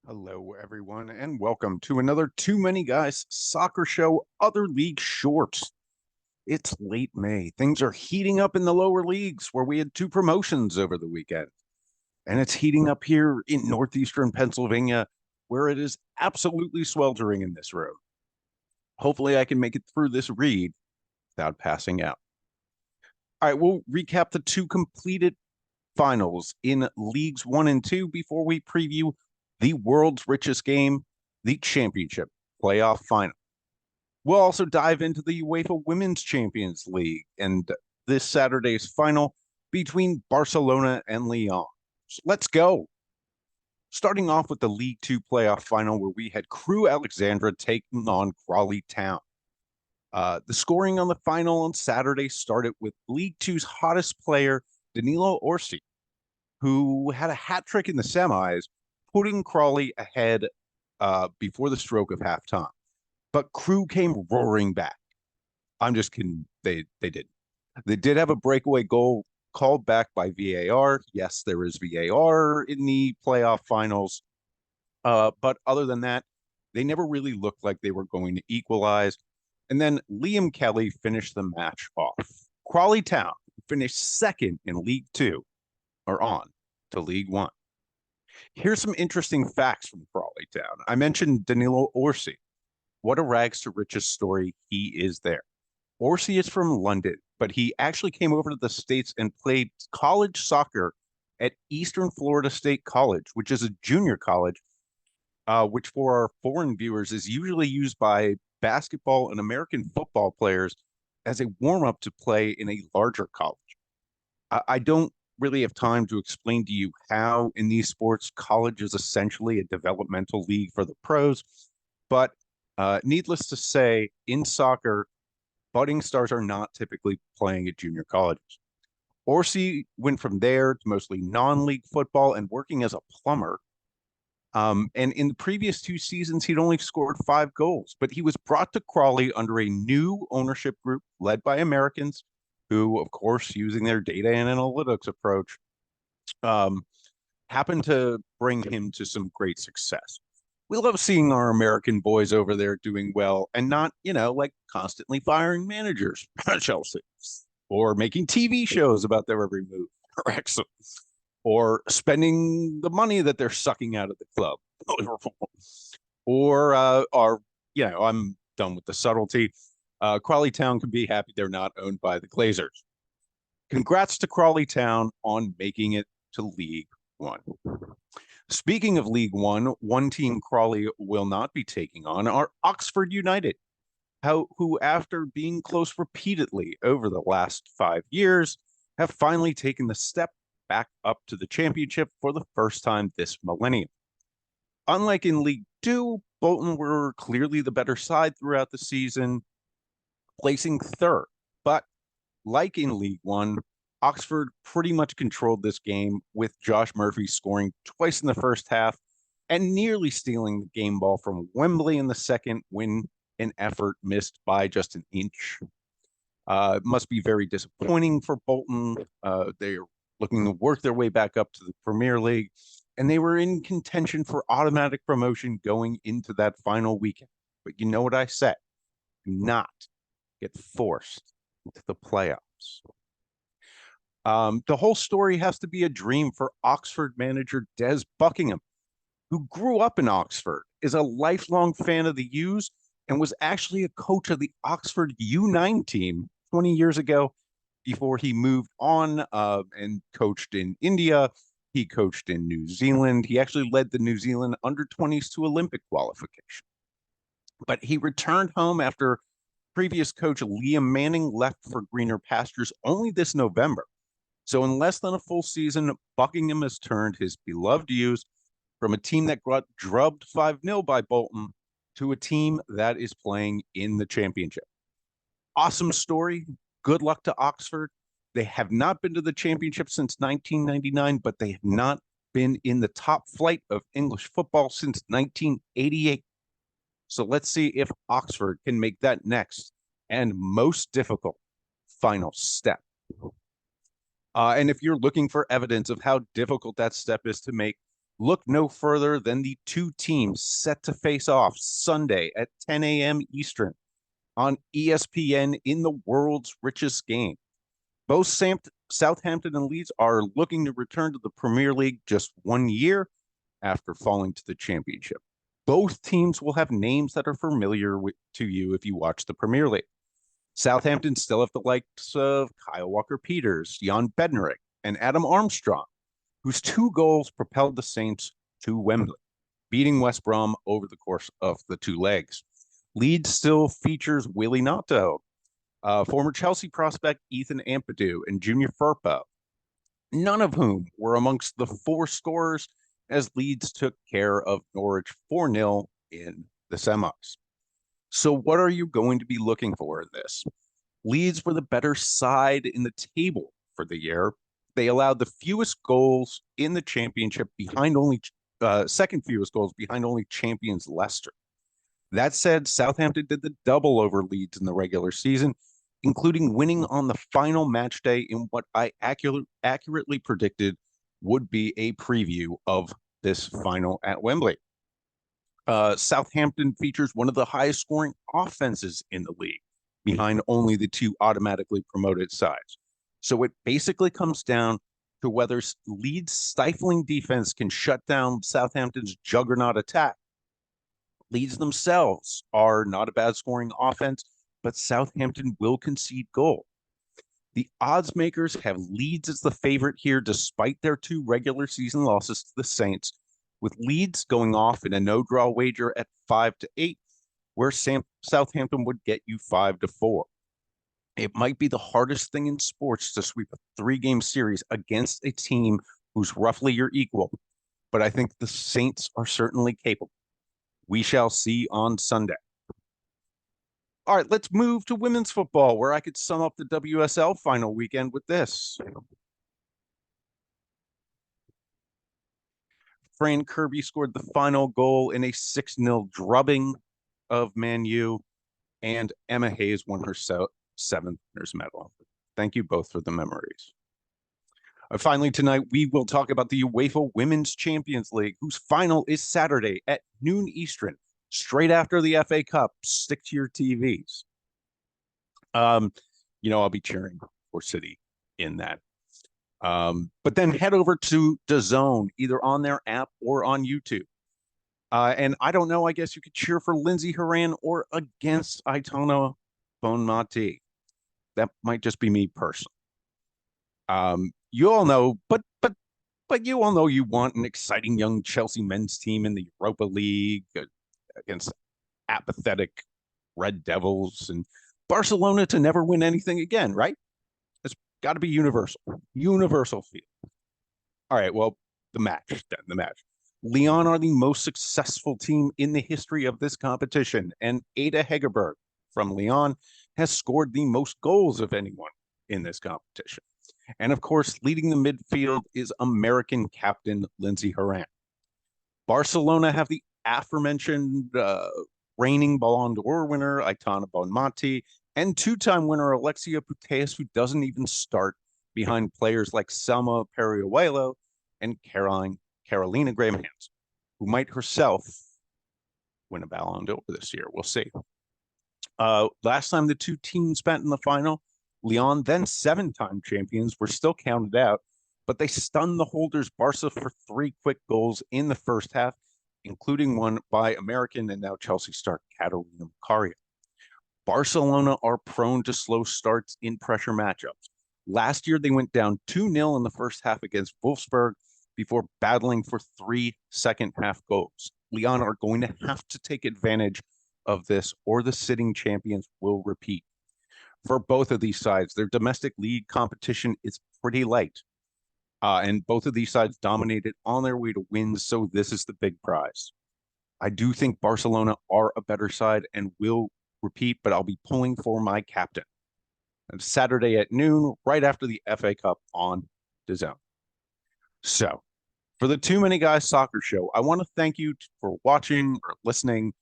Hello, everyone, and welcome to another Too Many Guys soccer show, Other League Shorts. It's late May. Things are heating up in the lower leagues where we had two promotions over the weekend. And it's heating up here in northeastern Pennsylvania where it is absolutely sweltering in this room. Hopefully, I can make it through this read without passing out. All right, we'll recap the two completed finals in Leagues 1 and 2 before we preview the world's richest game, the championship playoff final. We'll also dive into the UEFA Women's Champions League and this Saturday's final between Barcelona and Lyon. So let's go. Starting off with the League 2 playoff final where we had Crew Alexandra taking on Crawley Town. The scoring on the final on Saturday started with League 2's hottest player, Danilo Orsi, who had a hat trick in the semis, putting Crawley ahead before the stroke of halftime. But Crew came roaring back. I'm just kidding. They did. They did have a breakaway goal called back by VAR. Yes, there is VAR in the playoff finals. But other than that, they never really looked like they were going to equalize. And then Liam Kelly finished the match off. Crawley Town finished second in League 2, or on to League 1. Here's some interesting facts from Crawley Town. I mentioned Danilo Orsi. What a rags to riches story he is there. Orsi is from London, but he actually came over to the States and played college soccer at Eastern Florida State College, which is a junior college, which for our foreign viewers is usually used by basketball and American football players as a warm-up to play in a larger college. I don't really have time to explain to you how in these sports college is essentially a developmental league for the pros, but needless to say, in soccer, budding stars are not typically playing at junior colleges. Orsi went from there to mostly non-league football and working as a plumber. And in the previous two seasons, he'd only scored 5 goals, but he was brought to Crawley under a new ownership group led by Americans who, of course, using their data and analytics approach, happened to bring him to some great success. We love seeing our American boys over there doing well and not, like constantly firing managers at Chelsea or making TV shows about their every move or Wrexham or spending the money that they're sucking out of the club. Or I'm done with the subtlety. Crawley Town can be happy they're not owned by the Glazers. Congrats to Crawley Town on making it to League 1. Speaking of League 1, one team Crawley will not be taking on are Oxford United, who, after being close repeatedly over the last 5 years, have finally taken the step back up to the championship for the first time this millennium. Unlike in League 2, Bolton were clearly the better side throughout the season, placing third. But like in League 1, Oxford pretty much controlled this game, with Josh Murphy scoring twice in the first half and nearly stealing the game ball from Wembley in the second when an effort missed by just an inch. It must be very disappointing for Bolton. They're looking to work their way back up to the Premier League, and they were in contention for automatic promotion going into that final weekend. But you know what I said? Do not get forced into the playoffs. The whole story has to be a dream for Oxford manager Des Buckingham, who grew up in Oxford, is a lifelong fan of the U's, and was actually a coach of the Oxford U9 team 20 years ago before he moved on and coached in India. He coached in New Zealand. He actually led the New Zealand under-20s to Olympic qualification. But he returned home after previous coach Liam Manning left for greener pastures only this November. So in less than a full season, Buckingham has turned his beloved U's from a team that got drubbed 5-0 by Bolton to a team that is playing in the championship. Awesome story. Good luck to Oxford. They have not been to the championship since 1999, but they have not been in the top flight of English football since 1988. So let's see if Oxford can make that next and most difficult final step. And if you're looking for evidence of how difficult that step is to make, Look no further than the two teams set to face off Sunday at 10 a.m. Eastern on ESPN in the world's richest game. Both Southampton and Leeds are looking to return to the Premier League just 1 year after falling to the Championship. Both teams will have names that are familiar to you if you watch the Premier League. Southampton still have the likes of Kyle Walker-Peters, Jan Bednarek, and Adam Armstrong, whose 2 goals propelled the Saints to Wembley, beating West Brom over the course of the 2 legs. Leeds still features Willie Gnonto, former Chelsea prospect Ethan Ampadu, and Junior Firpo, none of whom were amongst the 4 scorers as Leeds took care of Norwich 4-0 in the semis. So what are you going to be looking for in this? Leeds were the better side in the table for the year. They allowed the fewest goals in the Championship behind only second fewest goals behind only champions Leicester. That said, Southampton did the double over Leeds in the regular season, including winning on the final match day in what I accurately predicted would be a preview of this final at Wembley. Southampton features one of the highest scoring offenses in the league, behind only the 2 automatically promoted sides. So it basically comes down to whether Leeds' stifling defense can shut down Southampton's juggernaut attack. Leeds themselves are not a bad scoring offense, but Southampton will concede goal. The odds makers have Leeds as the favorite here, despite their 2 regular season losses to the Saints, with Leeds going off in a no-draw wager at 5-8, where Southampton would get you 5-4. It might be the hardest thing in sports to sweep a 3-game series against a team who's roughly your equal, but I think the Saints are certainly capable. We shall see on Sunday. All right, let's move to women's football, where I could sum up the WSL final weekend with this. Fran Kirby scored the final goal in a 6-0 drubbing of Man U, and Emma Hayes won her 7th winners medal. Thank you both for the memories. Finally, tonight, we will talk about the UEFA Women's Champions League, whose final is Saturday at noon Eastern, straight after the FA Cup. Stick to your TVs. I'll be cheering for City in that. But then head over to DAZN, either on their app or on YouTube. And I don't know, I guess you could cheer for Lindsey Horan or against Aitana Bonmati. That might just be me personally. You all know, but you all know you want an exciting young Chelsea men's team in the Europa League against apathetic Red Devils, and Barcelona to never win anything again, right? It's got to be universal feel. All right, well, the match. Lyon are the most successful team in the history of this competition, and Ada Hegerberg from Lyon has scored the most goals of anyone in this competition. And of course, leading the midfield is American captain Lindsey Horan. Barcelona have the aforementioned reigning Ballon d'Or winner Aitana Bonmati and 2-time winner Alexia Putellas, who doesn't even start behind players like Selma Periuelo and Carolina Graham-Hansen, who might herself win a Ballon d'Or this year. We'll see. Last time the 2 teams met in the final, Lyon, then 7-time champions, were still counted out, but they stunned the holders Barca for 3 quick goals in the first half, including one by American and now Chelsea star Catalina Macario. Barcelona are prone to slow starts in pressure matchups. Last year, they went down 2-0 in the first half against Wolfsburg before battling for 3 second-half goals. Lyon are going to have to take advantage of this, or the sitting champions will repeat. For both of these sides, their domestic league competition is pretty light. And both of these sides dominated on their way to wins, so this is the big prize. I do think Barcelona are a better side and will repeat, but I'll be pulling for my captain. And Saturday at noon, right after the FA Cup on DAZN. So, for the Too Many Guys Soccer Show, I want to thank you for watching or listening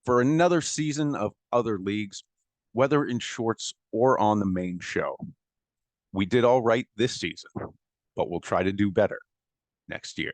for another season of Other Leagues, whether in shorts or on the main show. We did all right this season, but we'll try to do better next year.